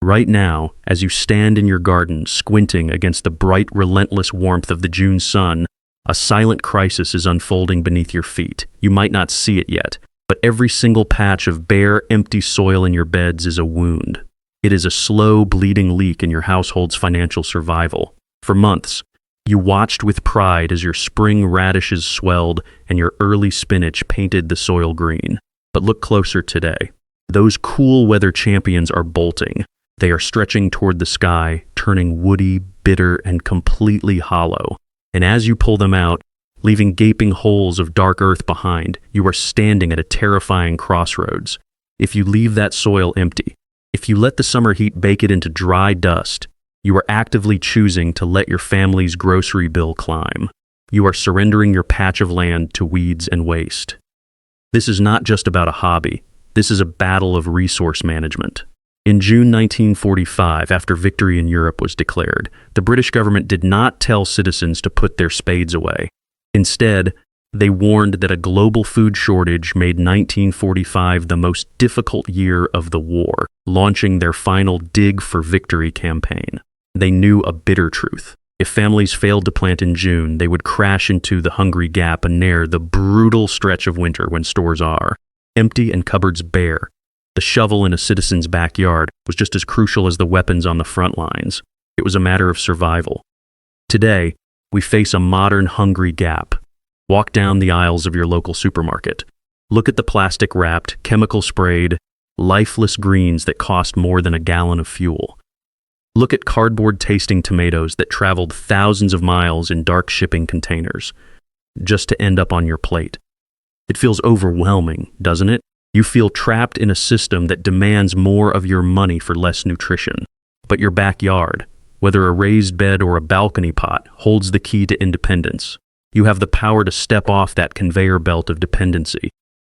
Right now, as you stand in your garden, squinting against the bright, relentless warmth of the June sun, a silent crisis is unfolding beneath your feet. You might not see it yet, but every single patch of bare, empty soil in your beds is a wound. It is a slow, bleeding leak in your household's financial survival. For months, you watched with pride as your spring radishes swelled and your early spinach painted the soil green. But look closer today. Those cool weather champions are bolting. They are stretching toward the sky, turning woody, bitter, and completely hollow. And as you pull them out, leaving gaping holes of dark earth behind, you are standing at a terrifying crossroads. If you leave that soil empty, if you let the summer heat bake it into dry dust, you are actively choosing to let your family's grocery bill climb. You are surrendering your patch of land to weeds and waste. This is not just about a hobby. This is a battle of resource management. In June 1945, after victory in Europe was declared, the British government did not tell citizens to put their spades away. Instead, they warned that a global food shortage made 1945 the most difficult year of the war, launching their final Dig for Victory campaign. They knew a bitter truth. If families failed to plant in June, they would crash into the hungry gap anear the brutal stretch of winter when stores are empty and cupboards bare. The shovel in a citizen's backyard was just as crucial as the weapons on the front lines. It was a matter of survival. Today, we face a modern hungry gap. Walk down the aisles of your local supermarket. Look at the plastic-wrapped, chemical-sprayed, lifeless greens that cost more than a gallon of fuel. Look at cardboard-tasting tomatoes that traveled thousands of miles in dark shipping containers, just to end up on your plate. It feels overwhelming, doesn't it? You feel trapped in a system that demands more of your money for less nutrition. But your backyard, whether a raised bed or a balcony pot, holds the key to independence. You have the power to step off that conveyor belt of dependency.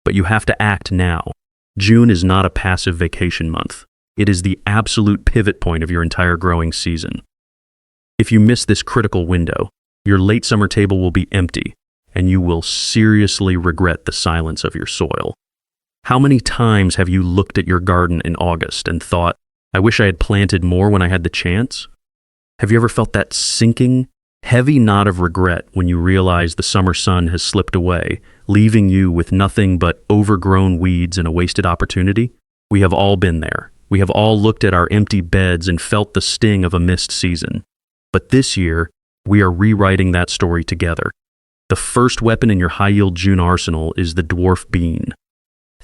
But you have to act now. June is not a passive vacation month. It is the absolute pivot point of your entire growing season. If you miss this critical window, your late summer table will be empty, and you will seriously regret the silence of your soil. How many times have you looked at your garden in August and thought, I wish I had planted more when I had the chance? Have you ever felt that sinking, heavy knot of regret when you realize the summer sun has slipped away, leaving you with nothing but overgrown weeds and a wasted opportunity? We have all been there. We have all looked at our empty beds and felt the sting of a missed season. But this year, we are rewriting that story together. The first weapon in your high-yield June arsenal is the dwarf bean.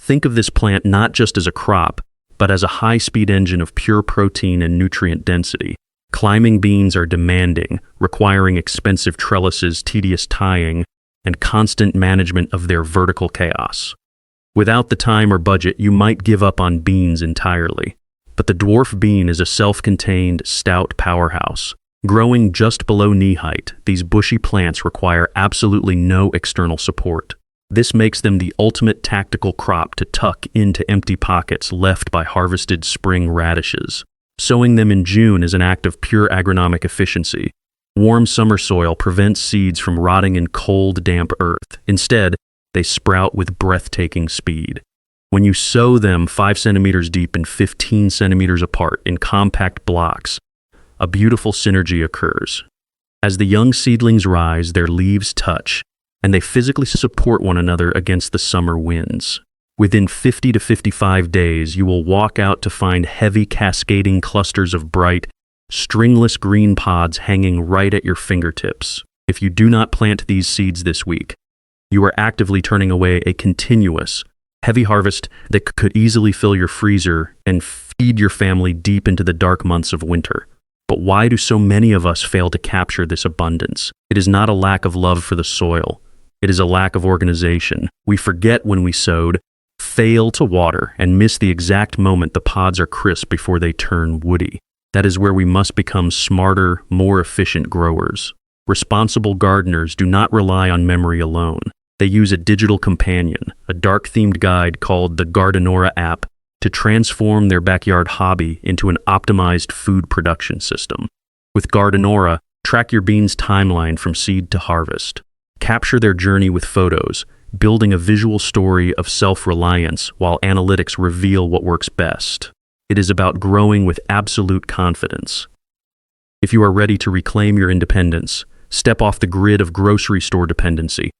Think of this plant not just as a crop, but as a high-speed engine of pure protein and nutrient density. Climbing beans are demanding, requiring expensive trellises, tedious tying, and constant management of their vertical chaos. Without the time or budget, you might give up on beans entirely. But the dwarf bean is a self-contained, stout powerhouse. Growing just below knee height, these bushy plants require absolutely no external support. This makes them the ultimate tactical crop to tuck into empty pockets left by harvested spring radishes. Sowing them in June is an act of pure agronomic efficiency. Warm summer soil prevents seeds from rotting in cold, damp earth. Instead, they sprout with breathtaking speed. When you sow them 5 centimeters deep and 15 centimeters apart in compact blocks, a beautiful synergy occurs. As the young seedlings rise, their leaves touch, and they physically support one another against the summer winds. Within 50 to 55 days, you will walk out to find heavy cascading clusters of bright, stringless green pods hanging right at your fingertips. If you do not plant these seeds this week, you are actively turning away a continuous, heavy harvest that could easily fill your freezer and feed your family deep into the dark months of winter. But why do so many of us fail to capture this abundance? It is not a lack of love for the soil. It is a lack of organization. We forget when we sowed, fail to water, and miss the exact moment the pods are crisp before they turn woody. That is where we must become smarter, more efficient growers. Responsible gardeners do not rely on memory alone. They use a digital companion, a dark-themed guide called the Gardenora app, to transform their backyard hobby into an optimized food production system. With Gardenora, track your beans' timeline from seed to harvest. Capture their journey with photos, building a visual story of self-reliance while analytics reveal what works best. It is about growing with absolute confidence. If you are ready to reclaim your independence, step off the grid of grocery store dependency,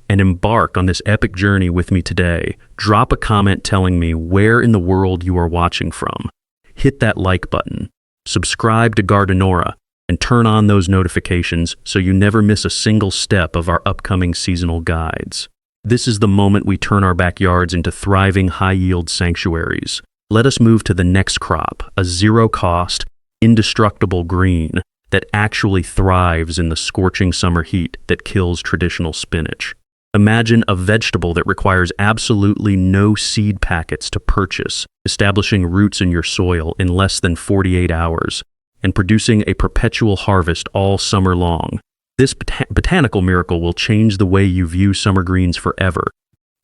and embark on this epic journey with me today, drop a comment telling me where in the world you are watching from. Hit that like button, subscribe to Gardenora, and turn on those notifications so you never miss a single step of our upcoming seasonal guides. This is the moment we turn our backyards into thriving, high-yield sanctuaries. Let us move to the next crop, a zero-cost, indestructible green that actually thrives in the scorching summer heat that kills traditional spinach. Imagine a vegetable that requires absolutely no seed packets to purchase, establishing roots in your soil in less than 48 hours, and producing a perpetual harvest all summer long. This botanical miracle will change the way you view summer greens forever,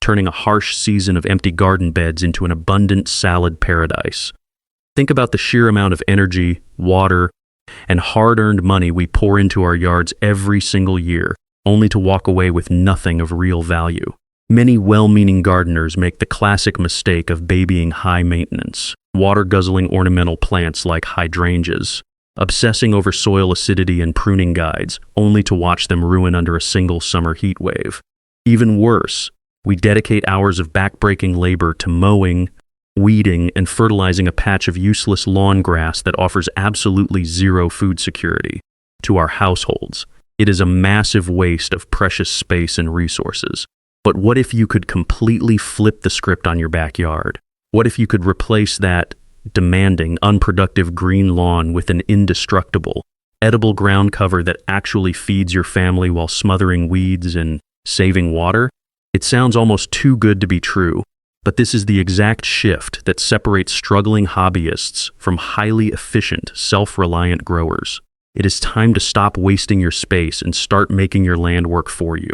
turning a harsh season of empty garden beds into an abundant salad paradise. Think about the sheer amount of energy, water, and hard-earned money we pour into our yards every single year, only to walk away with nothing of real value. Many well-meaning gardeners make the classic mistake of babying high-maintenance, water-guzzling ornamental plants like hydrangeas, obsessing over soil acidity and pruning guides, only to watch them ruin under a single summer heat wave. Even worse, we dedicate hours of back-breaking labor to mowing, weeding, and fertilizing a patch of useless lawn grass that offers absolutely zero food security to our households. It is a massive waste of precious space and resources. But what if you could completely flip the script on your backyard? What if you could replace that demanding, unproductive green lawn with an indestructible, edible ground cover that actually feeds your family while smothering weeds and saving water? It sounds almost too good to be true, but this is the exact shift that separates struggling hobbyists from highly efficient, self-reliant growers. It is time to stop wasting your space and start making your land work for you.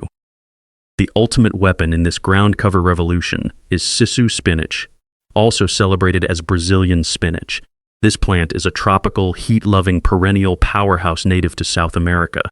The ultimate weapon in this ground cover revolution is Sisu spinach, also celebrated as Brazilian spinach. This plant is a tropical, heat-loving perennial powerhouse native to South America,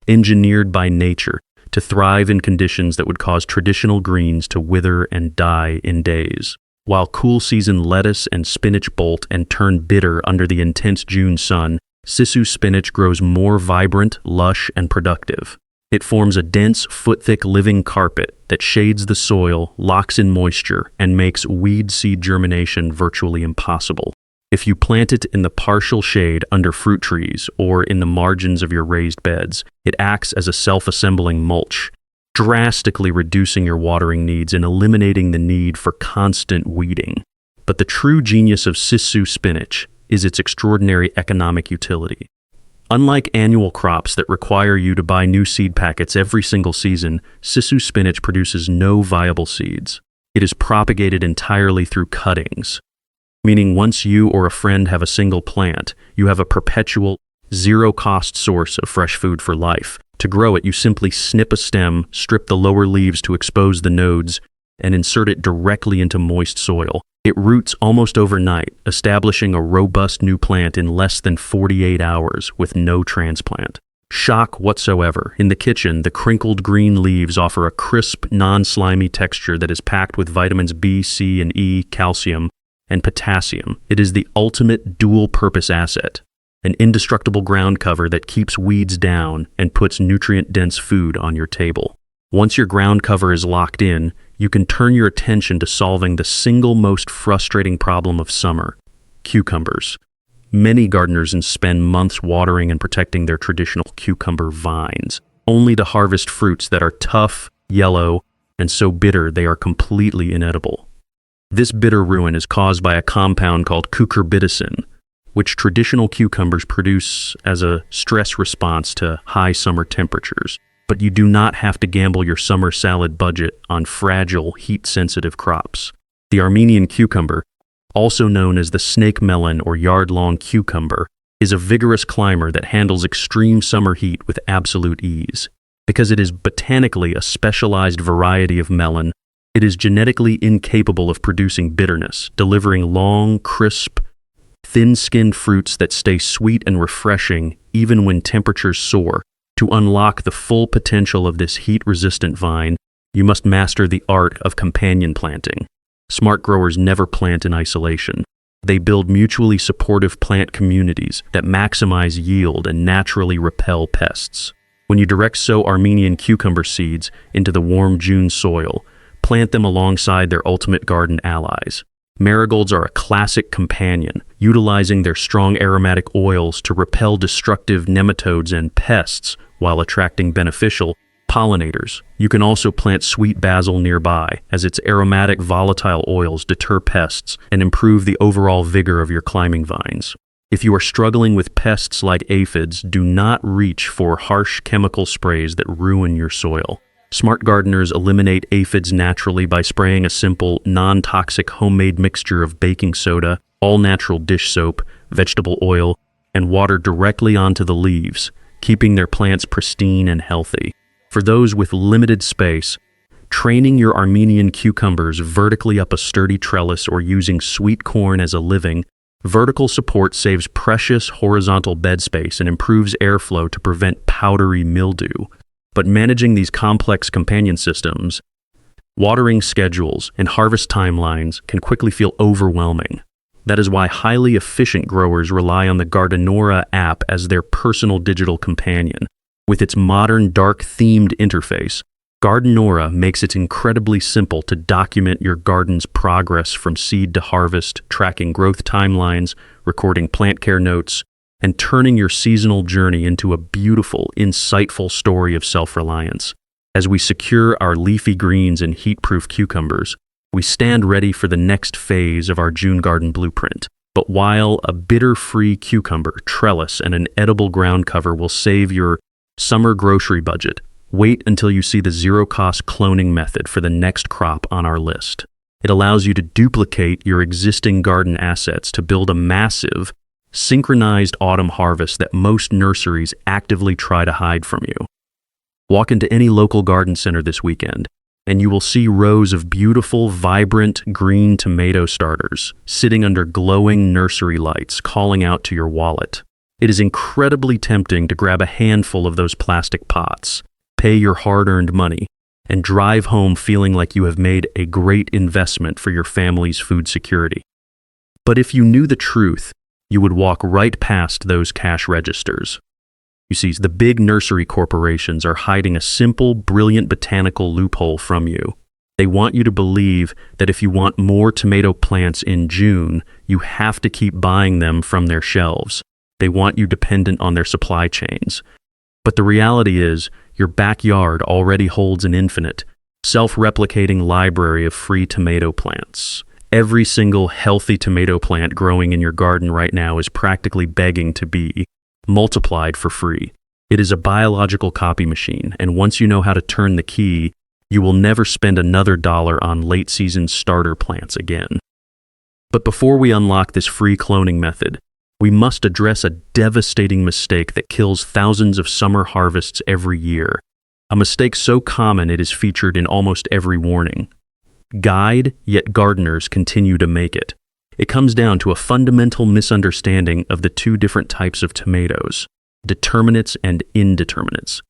engineered by nature to thrive in conditions that would cause traditional greens to wither and die in days. While cool-season lettuce and spinach bolt and turn bitter under the intense June sun, Sisu spinach grows more vibrant, lush, and productive. It forms a dense, foot-thick living carpet that shades the soil, locks in moisture, and makes weed seed germination virtually impossible. If you plant it in the partial shade under fruit trees or in the margins of your raised beds, it acts as a self-assembling mulch, drastically reducing your watering needs and eliminating the need for constant weeding. But the true genius of Sisu spinach is its extraordinary economic utility. Unlike annual crops that require you to buy new seed packets every single season, Sisu spinach produces no viable seeds. It is propagated entirely through cuttings, meaning once you or a friend have a single plant, you have a perpetual, zero-cost source of fresh food for life. To grow it, you simply snip a stem, strip the lower leaves to expose the nodes, and insert it directly into moist soil. It roots almost overnight, establishing a robust new plant in less than 48 hours with no transplant. Shock whatsoever. In the kitchen, the crinkled green leaves offer a crisp, non-slimy texture that is packed with vitamins B, C, and E, calcium, and potassium. It is the ultimate dual-purpose asset, an indestructible ground cover that keeps weeds down and puts nutrient-dense food on your table. Once your ground cover is locked in, you can turn your attention to solving the single most frustrating problem of summer: cucumbers. Many gardeners spend months watering and protecting their traditional cucumber vines, only to harvest fruits that are tough, yellow, and so bitter they are completely inedible. This bitter ruin is caused by a compound called cucurbitacin, which traditional cucumbers produce as a stress response to high summer temperatures. But you do not have to gamble your summer salad budget on fragile, heat-sensitive crops. The Armenian cucumber, also known as the snake melon or yard-long cucumber, is a vigorous climber that handles extreme summer heat with absolute ease. Because it is botanically a specialized variety of melon, it is genetically incapable of producing bitterness, delivering long, crisp, thin-skinned fruits that stay sweet and refreshing even when temperatures soar. To unlock the full potential of this heat-resistant vine, you must master the art of companion planting. Smart growers never plant in isolation. They build mutually supportive plant communities that maximize yield and naturally repel pests. When you direct sow Armenian cucumber seeds into the warm June soil, plant them alongside their ultimate garden allies. Marigolds are a classic companion, utilizing their strong aromatic oils to repel destructive nematodes and pests while attracting beneficial pollinators. You can also plant sweet basil nearby, as its aromatic volatile oils deter pests and improve the overall vigor of your climbing vines. If you are struggling with pests like aphids, do not reach for harsh chemical sprays that ruin your soil. Smart gardeners eliminate aphids naturally by spraying a simple, non-toxic homemade mixture of baking soda, all-natural dish soap, vegetable oil, and water directly onto the leaves, keeping their plants pristine and healthy. For those with limited space, training your Armenian cucumbers vertically up a sturdy trellis or using sweet corn as a living, vertical support saves precious horizontal bed space and improves airflow to prevent powdery mildew. But managing these complex companion systems, watering schedules, and harvest timelines can quickly feel overwhelming. That is why highly efficient growers rely on the Gardenora app as their personal digital companion. With its modern, dark-themed interface, Gardenora makes it incredibly simple to document your garden's progress from seed to harvest, tracking growth timelines, recording plant care notes, and turning your seasonal journey into a beautiful, insightful story of self-reliance. As we secure our leafy greens and heat-proof cucumbers, we stand ready for the next phase of our June garden blueprint. But while a bitter-free cucumber, trellis, and an edible ground cover will save your summer grocery budget, wait until you see the zero-cost cloning method for the next crop on our list. It allows you to duplicate your existing garden assets to build a massive, synchronized autumn harvest that most nurseries actively try to hide from you. Walk into any local garden center this weekend, and you will see rows of beautiful, vibrant green tomato starters sitting under glowing nursery lights, calling out to your wallet. It is incredibly tempting to grab a handful of those plastic pots, pay your hard-earned money, and drive home feeling like you have made a great investment for your family's food security. But if you knew the truth, you would walk right past those cash registers. You see, the big nursery corporations are hiding a simple, brilliant botanical loophole from you. They want you to believe that if you want more tomato plants in June, you have to keep buying them from their shelves. They want you dependent on their supply chains. But the reality is, your backyard already holds an infinite, self-replicating library of free tomato plants. Every single healthy tomato plant growing in your garden right now is practically begging to be multiplied for free. It is a biological copy machine, and once you know how to turn the key, you will never spend another dollar on late-season starter plants again. But before we unlock this free cloning method, we must address a devastating mistake that kills thousands of summer harvests every year. A mistake so common it is featured in almost every warning guide, yet gardeners continue to make it. It comes down to a fundamental misunderstanding of the two different types of tomatoes, determinates and indeterminates.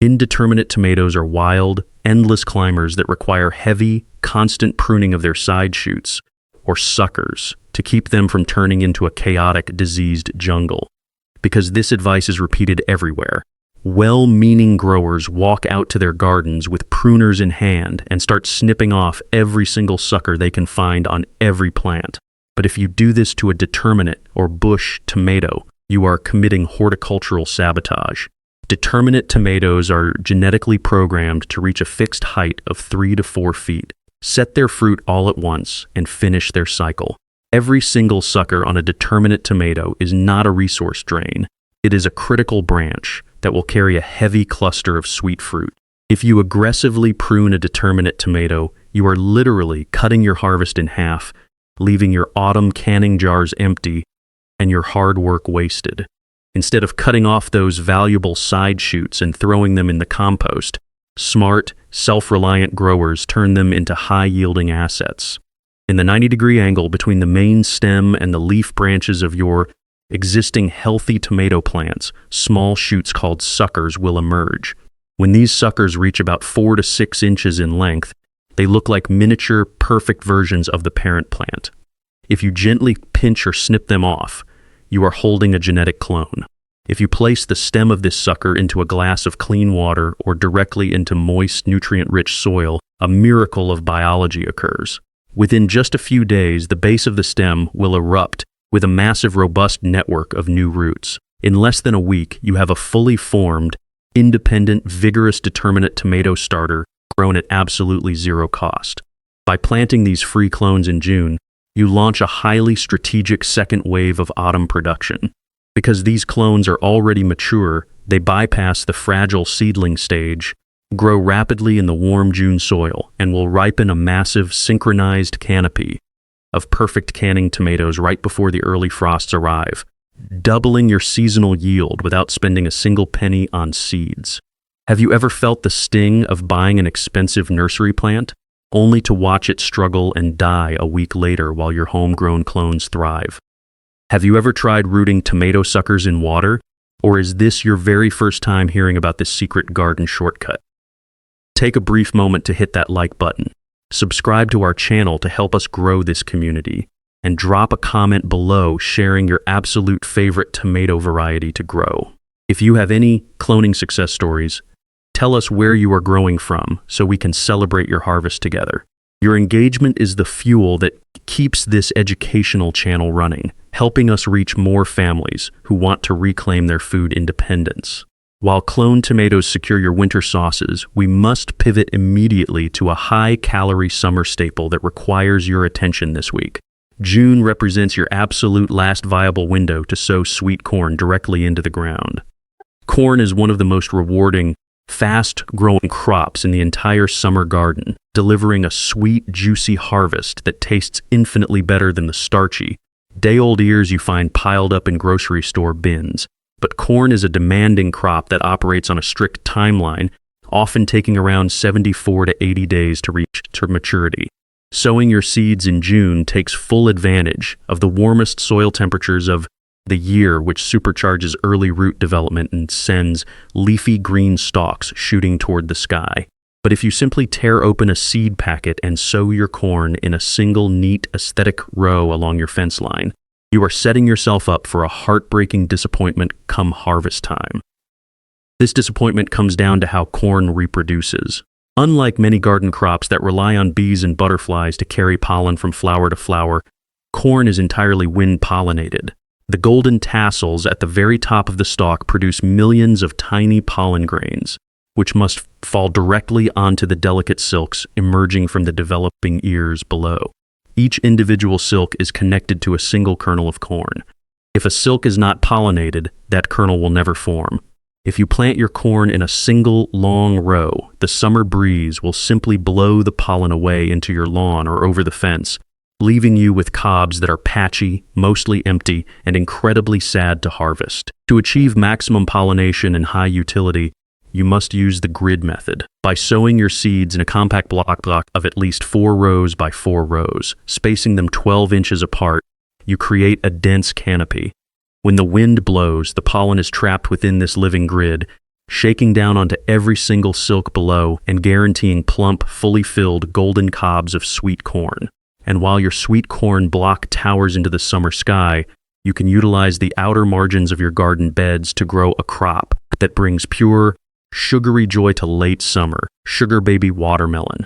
Indeterminate tomatoes are wild, endless climbers that require heavy, constant pruning of their side shoots, or suckers, to keep them from turning into a chaotic, diseased jungle. Because this advice is repeated everywhere, well-meaning growers walk out to their gardens with pruners in hand and start snipping off every single sucker they can find on every plant. But if you do this to a determinate or bush tomato, you are committing horticultural sabotage. Determinate tomatoes are genetically programmed to reach a fixed height of 3 to 4 feet, set their fruit all at once, and finish their cycle. Every single sucker on a determinate tomato is not a resource drain. It is a critical branch that will carry a heavy cluster of sweet fruit. If you aggressively prune a determinate tomato, you are literally cutting your harvest in half, leaving your autumn canning jars empty and your hard work wasted. Instead of cutting off those valuable side shoots and throwing them in the compost, smart, self-reliant growers turn them into high-yielding assets. In the 90-degree angle between the main stem and the leaf branches of your existing healthy tomato plants, small shoots called suckers will emerge. When these suckers reach about 4 to 6 inches in length, they look like miniature, perfect versions of the parent plant. If you gently pinch or snip them off, you are holding a genetic clone. If you place the stem of this sucker into a glass of clean water or directly into moist, nutrient-rich soil, a miracle of biology occurs. Within just a few days, the base of the stem will erupt with a massive, robust network of new roots. In less than a week, you have a fully formed, independent, vigorous, determinate tomato starter grown at absolutely zero cost. By planting these free clones in June, you launch a highly strategic second wave of autumn production. Because these clones are already mature, they bypass the fragile seedling stage, grow rapidly in the warm June soil, and will ripen a massive, synchronized canopy of perfect canning tomatoes right before the early frosts arrive, doubling your seasonal yield without spending a single penny on seeds. Have you ever felt the sting of buying an expensive nursery plant, only to watch it struggle and die a week later while your homegrown clones thrive? Have you ever tried rooting tomato suckers in water, or is this your very first time hearing about this secret garden shortcut? Take a brief moment to hit that like button, subscribe to our channel to help us grow this community, and drop a comment below sharing your absolute favorite tomato variety to grow. If you have any cloning success stories, tell us where you are growing from so we can celebrate your harvest together. Your engagement is the fuel that keeps this educational channel running, helping us reach more families who want to reclaim their food independence. While cloned tomatoes secure your winter sauces, we must pivot immediately to a high-calorie summer staple that requires your attention this week. June represents your absolute last viable window to sow sweet corn directly into the ground. Corn is one of the most rewarding, fast-growing crops in the entire summer garden, delivering a sweet, juicy harvest that tastes infinitely better than the starchy, day-old ears you find piled up in grocery store bins. But corn is a demanding crop that operates on a strict timeline, often taking around 74 to 80 days to reach maturity. Sowing your seeds in June takes full advantage of the warmest soil temperatures of the year, which supercharges early root development and sends leafy green stalks shooting toward the sky. But if you simply tear open a seed packet and sow your corn in a single neat, aesthetic row along your fence line, you are setting yourself up for a heartbreaking disappointment come harvest time. This disappointment comes down to how corn reproduces. Unlike many garden crops that rely on bees and butterflies to carry pollen from flower to flower, corn is entirely wind-pollinated. The golden tassels at the very top of the stalk produce millions of tiny pollen grains, which must fall directly onto the delicate silks emerging from the developing ears below. Each individual silk is connected to a single kernel of corn. If a silk is not pollinated, that kernel will never form. If you plant your corn in a single long row, the summer breeze will simply blow the pollen away into your lawn or over the fence, leaving you with cobs that are patchy, mostly empty, and incredibly sad to harvest. To achieve maximum pollination and high utility, you must use the grid method. By sowing your seeds in a compact block of at least 4 rows by 4 rows, spacing them 12 inches apart, you create a dense canopy. When the wind blows, the pollen is trapped within this living grid, shaking down onto every single silk below and guaranteeing plump, fully filled golden cobs of sweet corn. And while your sweet corn block towers into the summer sky, you can utilize the outer margins of your garden beds to grow a crop that brings pure, sugary joy to late summer, sugar baby watermelon.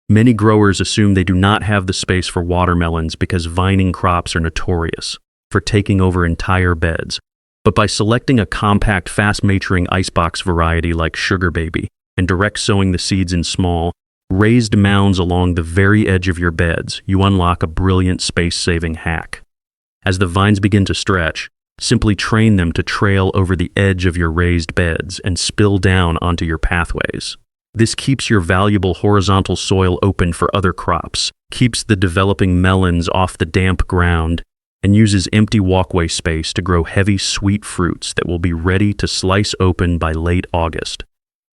Many growers assume they do not have the space for watermelons because vining crops are notorious for taking over entire beds. But by selecting a compact, fast-maturing icebox variety like Sugar Baby and direct sowing the seeds in small, raised mounds along the very edge of your beds, you unlock a brilliant space-saving hack. As the vines begin to stretch, simply train them to trail over the edge of your raised beds and spill down onto your pathways. This keeps your valuable horizontal soil open for other crops, keeps the developing melons off the damp ground, and uses empty walkway space to grow heavy, sweet fruits that will be ready to slice open by late August.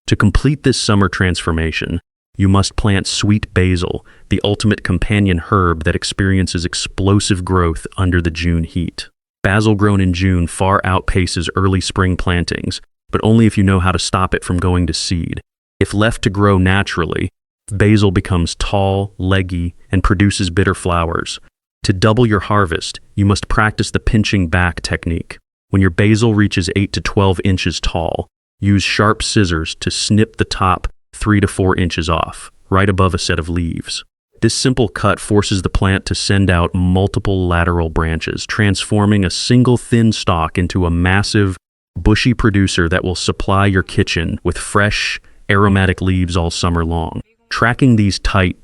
To complete this summer transformation, you must plant sweet basil, the ultimate companion herb that experiences explosive growth under the June heat. Basil grown in June far outpaces early spring plantings, but only if you know how to stop it from going to seed. If left to grow naturally, basil becomes tall, leggy, and produces bitter flowers. To double your harvest, you must practice the pinching back technique. When your basil reaches 8 to 12 inches tall, use sharp scissors to snip the top 3 to 4 inches off, right above a set of leaves. This simple cut forces the plant to send out multiple lateral branches, transforming a single thin stalk into a massive, bushy producer that will supply your kitchen with fresh, aromatic leaves all summer long. Tracking these tight,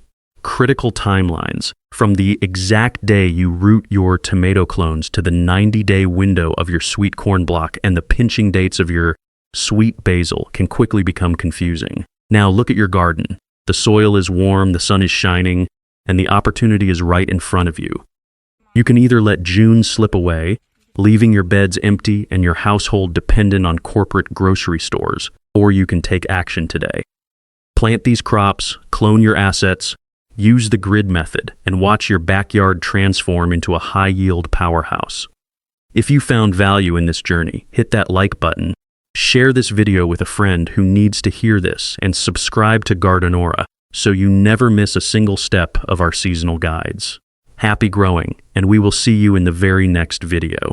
critical timelines, from the exact day you root your tomato clones to the 90-day window of your sweet corn block and the pinching dates of your sweet basil, can quickly become confusing. Now look at your garden. The soil is warm, the sun is shining, and the opportunity is right in front of you. You can either let June slip away, leaving your beds empty and your household dependent on corporate grocery stores, or you can take action today. Plant these crops, clone your assets, use the grid method, and watch your backyard transform into a high-yield powerhouse. If you found value in this journey, hit that like button, share this video with a friend who needs to hear this, and subscribe to Gardenora so you never miss a single step of our seasonal guides. Happy growing, and we will see you in the very next video.